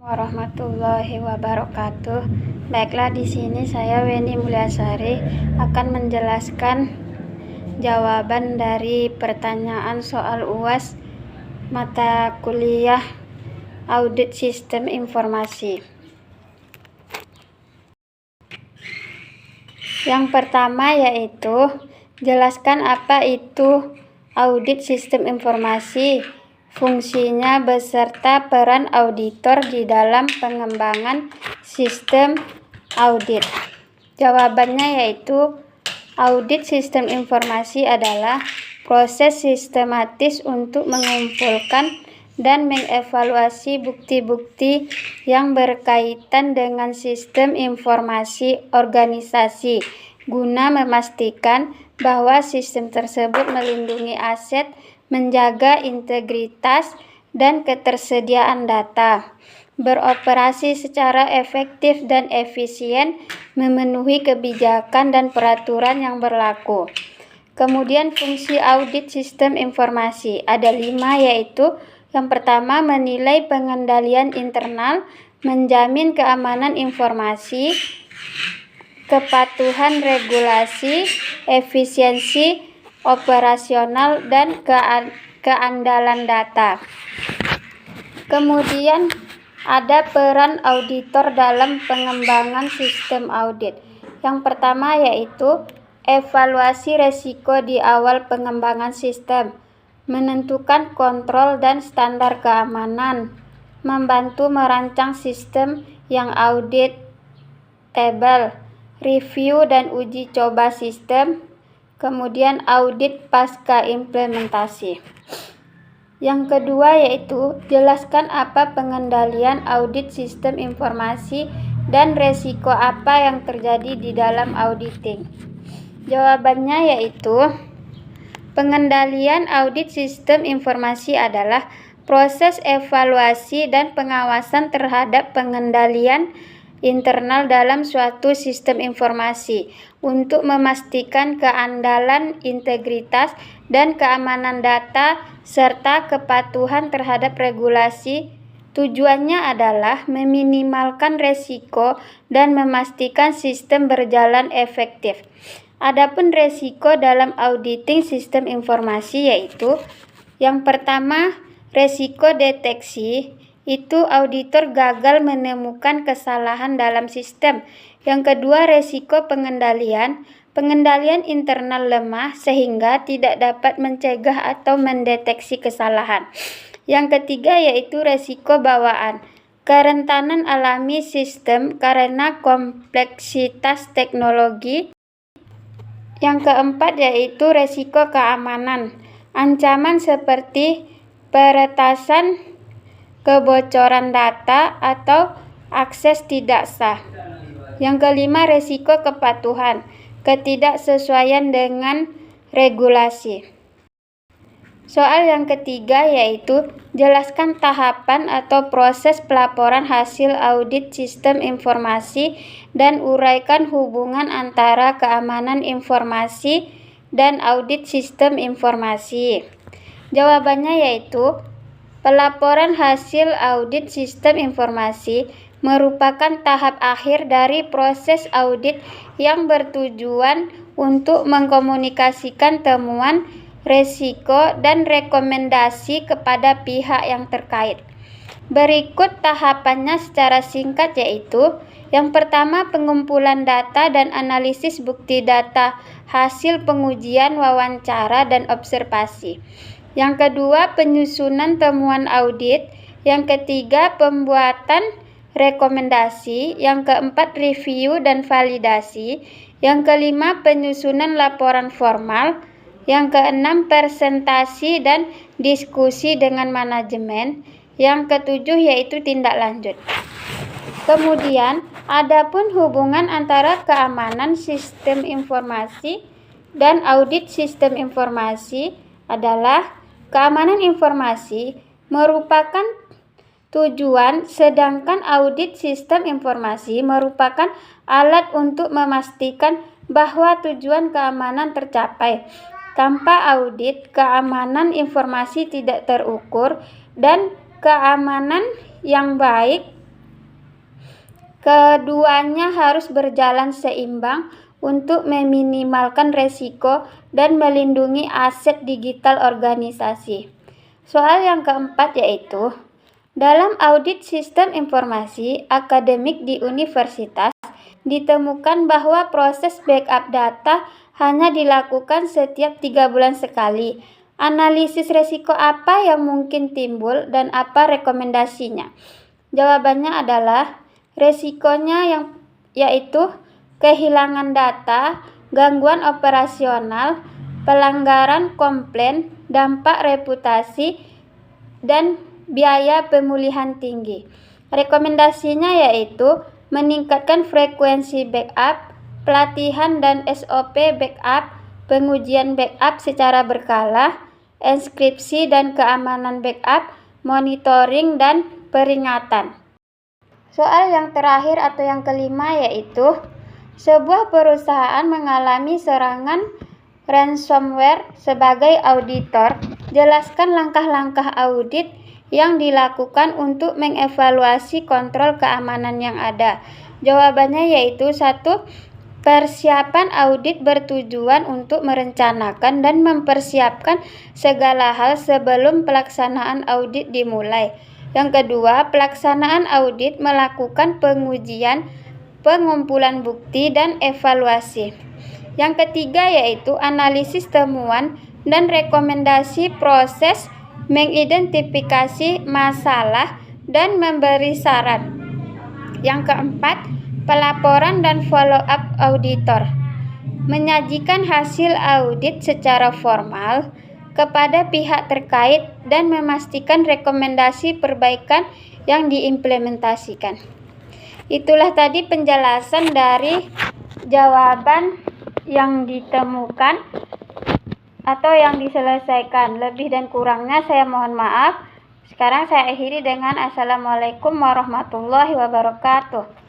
Warahmatullahi wabarakatuh. Baiklah, di sini saya Weni Mulyasari akan menjelaskan jawaban dari pertanyaan soal UAS mata kuliah Audit Sistem Informasi. Yang pertama yaitu jelaskan apa itu audit sistem informasi, fungsinya beserta peran auditor di dalam pengembangan sistem audit. Jawabannya yaitu audit sistem informasi adalah proses sistematis untuk mengumpulkan dan mengevaluasi bukti-bukti yang berkaitan dengan sistem informasi organisasi guna memastikan bahwa sistem tersebut melindungi aset, menjaga integritas dan ketersediaan data, beroperasi secara efektif dan efisien, memenuhi kebijakan dan peraturan yang berlaku. Kemudian fungsi audit sistem informasi ada 5, yaitu yang pertama menilai pengendalian internal, menjamin keamanan informasi, kepatuhan regulasi, efisiensi operasional, dan keandalan data. Kemudian ada peran auditor dalam pengembangan sistem audit. Yang pertama yaitu evaluasi resiko di awal pengembangan sistem, menentukan kontrol dan standar keamanan, membantu merancang sistem yang auditable, review dan uji coba sistem, kemudian audit pasca implementasi. Yang kedua yaitu jelaskan apa pengendalian audit sistem informasi dan resiko apa yang terjadi di dalam auditing. Jawabannya yaitu pengendalian audit sistem informasi adalah proses evaluasi dan pengawasan terhadap pengendalian internal dalam suatu sistem informasi untuk memastikan keandalan, integritas, dan keamanan data serta kepatuhan terhadap regulasi. Tujuannya adalah meminimalkan resiko dan memastikan sistem berjalan efektif. Adapun resiko dalam auditing sistem informasi yaitu yang pertama, resiko deteksi, itu auditor gagal menemukan kesalahan dalam sistem. Yang kedua, resiko pengendalian internal lemah sehingga tidak dapat mencegah atau mendeteksi kesalahan. Yang ketiga yaitu resiko bawaan, kerentanan alami sistem karena kompleksitas teknologi. Yang keempat yaitu resiko keamanan, ancaman seperti peretasan, kebocoran data, atau akses tidak sah. Yang kelima resiko kepatuhan, ketidaksesuaian dengan regulasi. Soal yang ketiga yaitu jelaskan tahapan atau proses pelaporan hasil audit sistem informasi dan uraikan hubungan antara keamanan informasi dan audit sistem informasi. Jawabannya yaitu pelaporan hasil audit sistem informasi merupakan tahap akhir dari proses audit yang bertujuan untuk mengkomunikasikan temuan, resiko, dan rekomendasi kepada pihak yang terkait. Berikut tahapannya secara singkat yaitu yang pertama pengumpulan data dan analisis bukti data hasil pengujian, wawancara, dan observasi. Yang kedua penyusunan temuan audit. Yang ketiga pembuatan rekomendasi. Yang keempat review dan validasi. Yang kelima penyusunan laporan formal. Yang keenam presentasi dan diskusi dengan manajemen. Yang ketujuh yaitu tindak lanjut. Kemudian adapun hubungan antara keamanan sistem informasi dan audit sistem informasi adalah keamanan informasi merupakan tujuan, sedangkan audit sistem informasi merupakan alat untuk memastikan bahwa tujuan keamanan tercapai. Tanpa audit, keamanan informasi tidak terukur dan keamanan yang baik Keduanya harus berjalan seimbang untuk meminimalkan resiko dan melindungi aset digital organisasi. Soal yang keempat yaitu, dalam audit sistem informasi akademik di universitas, ditemukan bahwa proses backup data hanya dilakukan setiap 3 bulan sekali. Analisis resiko apa yang mungkin timbul dan apa rekomendasinya? Jawabannya adalah resikonya yaitu kehilangan data, gangguan operasional, pelanggaran komplain, dampak reputasi, dan biaya pemulihan tinggi. Rekomendasinya yaitu meningkatkan frekuensi backup, pelatihan dan SOP backup, pengujian backup secara berkala, enskripsi dan keamanan backup, monitoring dan peringatan. Soal yang terakhir atau yang kelima yaitu, sebuah perusahaan mengalami serangan ransomware. Sebagai auditor, jelaskan langkah-langkah audit yang dilakukan untuk mengevaluasi kontrol keamanan yang ada. Jawabannya yaitu 1. Persiapan audit bertujuan untuk merencanakan dan mempersiapkan segala hal sebelum pelaksanaan audit dimulai. Yang kedua, pelaksanaan audit melakukan pengujian, pengumpulan bukti, dan evaluasi. Yang ketiga yaitu analisis temuan dan rekomendasi proses, mengidentifikasi masalah, dan memberi saran. Yang keempat, pelaporan dan follow-up auditor. Menyajikan hasil audit secara formal kepada pihak terkait dan memastikan rekomendasi perbaikan yang diimplementasikan. Itulah tadi penjelasan dari jawaban yang ditemukan atau yang diselesaikan. Lebih dan kurangnya saya mohon maaf. Sekarang saya akhiri dengan Assalamualaikum warahmatullahi wabarakatuh.